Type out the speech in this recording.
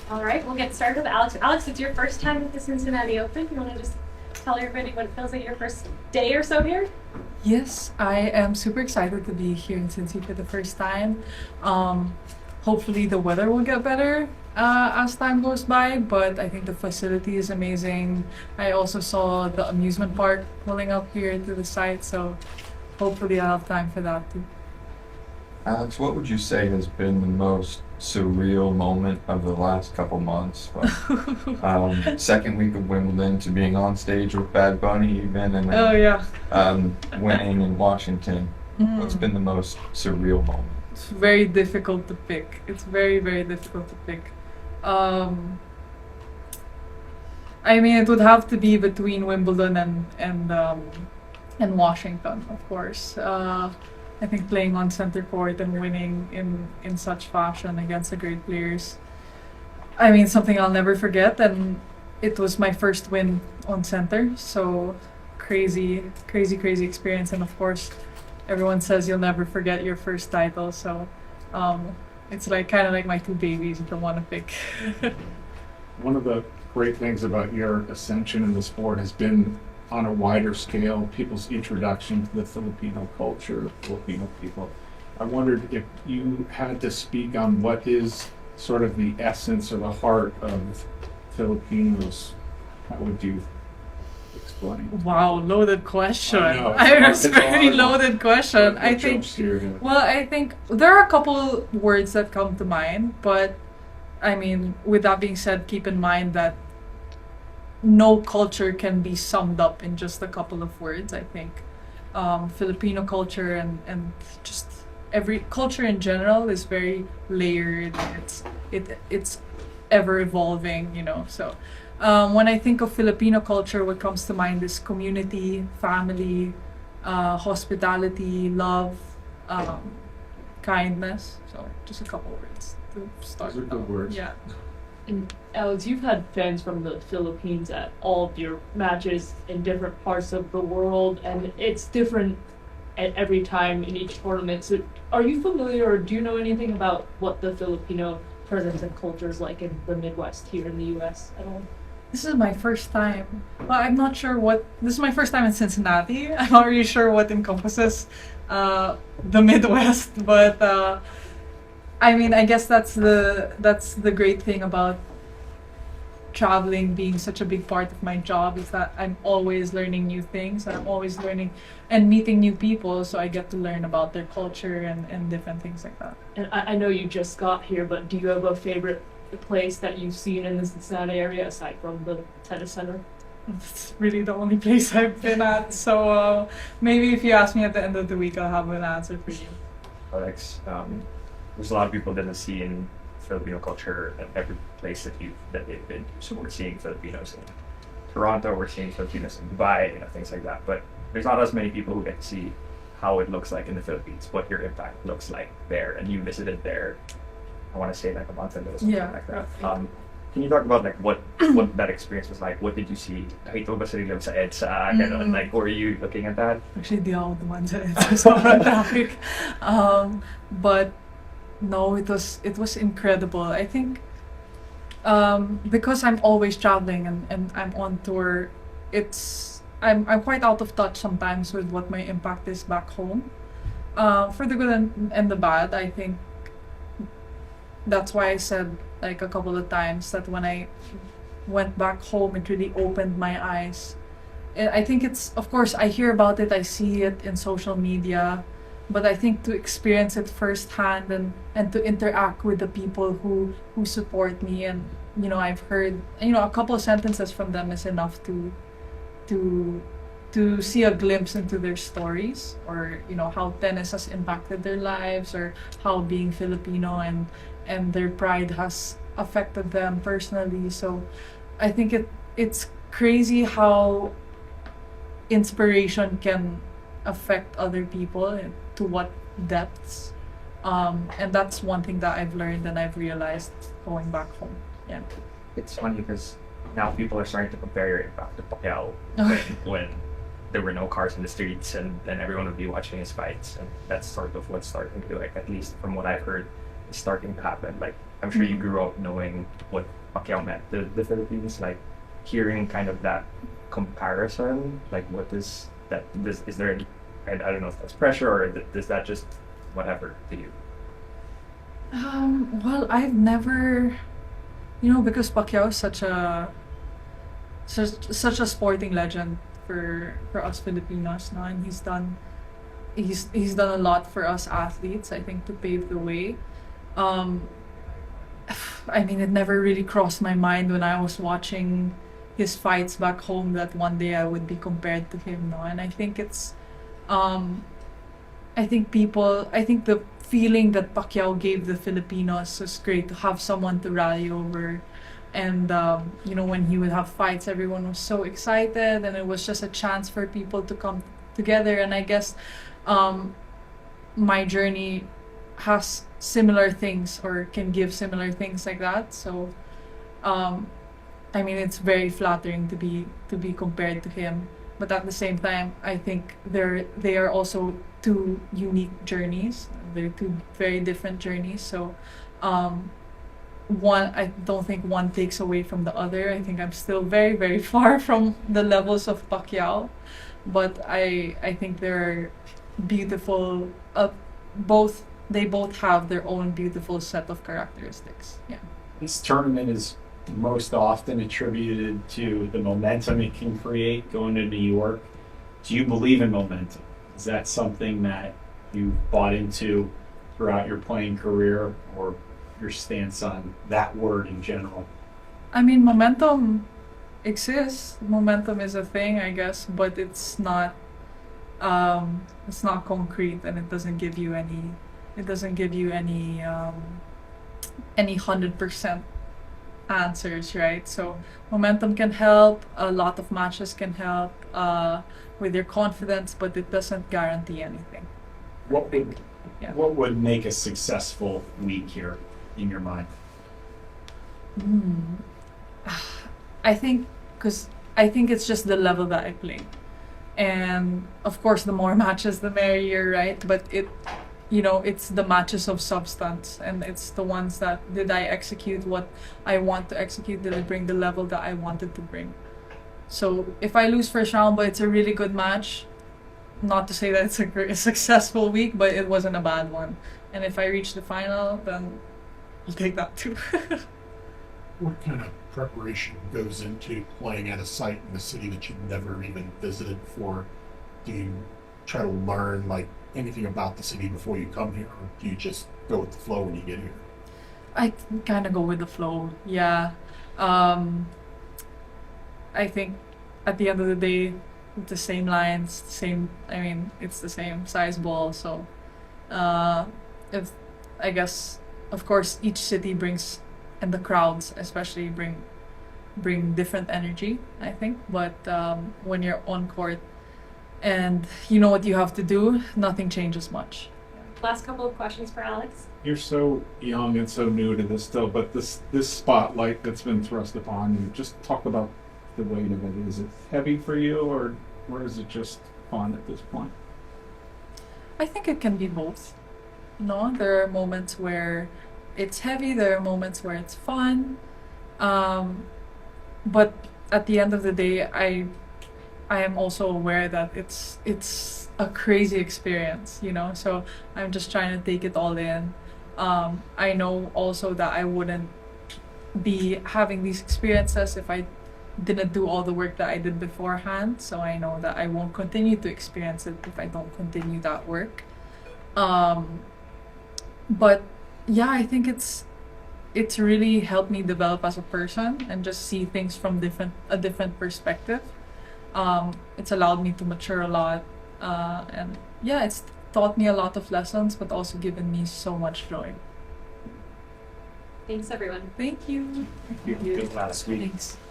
All right, we'll get started with Alex. Alex, it's your first time at the Cincinnati Open. You want to just tell everybody what it feels like your first day or so here? Yes, I am super excited to be here in Cincy for the first time. Hopefully, the weather will get better as time goes by, but I think the facility is amazing. I also saw the amusement park pulling up here to the site, so hopefully, I'll have time for that too. Alex, what would you say has been the most surreal moment of the last couple months? Second week of Wimbledon to being on stage with Bad Bunny even, and Oh, then yeah. winning in Washington. What's been the most surreal moment? It's very difficult to pick. It's very, very difficult to pick. I mean, it would have to be between Wimbledon and Washington, of course. I think playing on center court and winning in such fashion against the great players. I mean, something I'll never forget, and it was my first win on center, so crazy, crazy, crazy experience. And of course, everyone says you'll never forget your first title, so it's like kind of like my two babies if I want to pick. One of the great things about your ascension in the sport has been on a wider scale, people's introduction to the Filipino culture, Filipino people. I wondered if you had to speak on what is sort of the essence or the heart of Filipinos, how would you explain? Wow, loaded question. I know, It's a it's a very hard one. loaded question. What I think. jumps to your head? Well, I think there are a couple words that come to mind, but I mean, with that being said, keep in mind that no culture can be summed up in just a couple of words. I think Filipino culture and just every culture in general is very layered. It's ever evolving, you know. So when I think of Filipino culture, what comes to mind is community, family, hospitality, love, kindness. So just a couple words to start. Those are good out. words. Yeah. And Alex, you've had fans from the Philippines at all of your matches in different parts of the world, and it's different at every time in each tournament. So, are you familiar or do you know anything about what the Filipino presence and culture is like in the Midwest here in the U.S. at all? This is my first time. Well, I'm not sure what. This is my first time in Cincinnati. I'm not really sure what encompasses the Midwest, but I mean, I guess that's the great thing about traveling being such a big part of my job is that I'm always learning new things. I'm always learning and meeting new people, so I get to learn about their culture and different things like that. And I know you just got here, but do you have a favorite place that you've seen in the Cincinnati area aside from the tennis center? It's really the only place I've been at. So maybe if you ask me at the end of the week, I'll have an answer for you. Alex, there's a lot of people that are seeing Filipino culture at every place that they've been. So we're seeing Filipinos in Toronto, we're seeing Filipinos in Dubai, things like that. But there's not as many people who get to see how it looks like in the Philippines, what your impact looks like there. And you visited there, I want to say like a month ago, something Yeah, like that. roughly. Can you talk about like what that experience was like? What did you see? Nakita mo ba sarili mo sa EDSA? Ganun, like, were you looking at that? Actually, di ako dumaan sa ito. Sobrang traffic. But no, it was incredible. I think because I'm always traveling and I'm on tour, I'm quite out of touch sometimes with what my impact is back home. For the good and the bad, I think that's why I said like a couple of times that when I went back home, it really opened my eyes. I think it's, of course, I hear about it, I see it in social media, but I think to experience it firsthand and to interact with the people who support me, and I've heard a couple of sentences from them is enough to see a glimpse into their stories, or how tennis has impacted their lives, or how being Filipino and their pride has affected them personally. So I think it's crazy how inspiration can affect other people and to what depths. And that's one thing that I've learned and I've realized going back home. Yeah. It's funny because now people are starting to compare your impact to Pacquiao when there were no cars in the streets and then everyone would be watching his fights, and that's sort of what's starting to, like, at least from what I've heard, is starting to happen. Like I'm sure you grew up knowing what Pacquiao meant to the Philippines, like hearing kind of that comparison, like what is that, this, is there, I don't know if that's pressure or does that just whatever to you? Well, I've never, because Pacquiao is such a sporting legend for us Filipinos now, and he's done a lot for us athletes, I think, to pave the way. I mean, it never really crossed my mind when I was watching his fights back home that one day I would be compared to him, no? And I think I think the feeling that Pacquiao gave the Filipinos was great, to have someone to rally over. And, when he would have fights, everyone was so excited, and it was just a chance for people to come together. And I guess my journey has similar things, or can give similar things like that. So, I mean, it's very flattering to be compared to him. But at the same time, I think they are also two unique journeys. They're two very different journeys. So, I don't think one takes away from the other. I think I'm still very, very far from the levels of Pacquiao, but I think they're beautiful. They both have their own beautiful set of characteristics. Yeah. This tournament is most often attributed to the momentum it can create going to New York. Do you believe in momentum? Is that something that you bought into throughout your playing career, or your stance on that word in general? I mean, momentum exists. Momentum is a thing, I guess, but it's not concrete, and it doesn't give you any 100% answers, right? So momentum can help. A lot of matches can help with your confidence, but it doesn't guarantee anything. Yeah. What would make a successful week here in your mind? I think it's just the level that I play, and of course, the more matches, the merrier, right? But it's the matches of substance, and it's the ones that, did I execute what I want to execute? Did I bring the level that I wanted to bring? So if I lose first round, but it's a really good match, not to say that it's a successful week, but it wasn't a bad one. And if I reach the final, then I'll take that too. What kind of preparation goes into playing at a site in a city that you've never even visited before? Do you try to learn like anything about the city before you come here, or do you just go with the flow when you get here? I kind of go with the flow, yeah. I think at the end of the day, the same lines, it's the same size ball. So, I guess, of course, each city brings, and the crowds especially bring different energy, I think. But when you're on court and you know what you have to do, nothing changes much. Last couple of questions for Alex. You're so young and so new to this still, but this spotlight that's been thrust upon you, just talk about the weight of it. Is it heavy for you, or is it just fun at this point? I think it can be both. No, there are moments where it's heavy, there are moments where it's fun. But at the end of the day, I am also aware that it's a crazy experience, so I'm just trying to take it all in. I know also that I wouldn't be having these experiences if I didn't do all the work that I did beforehand, so I know that I won't continue to experience it if I don't continue that work. But yeah, I think it's really helped me develop as a person and just see things from a different perspective. It's allowed me to mature a lot, and yeah, it's taught me a lot of lessons, but also given me so much joy. Thanks, everyone. Thank you. Good last week. Thanks.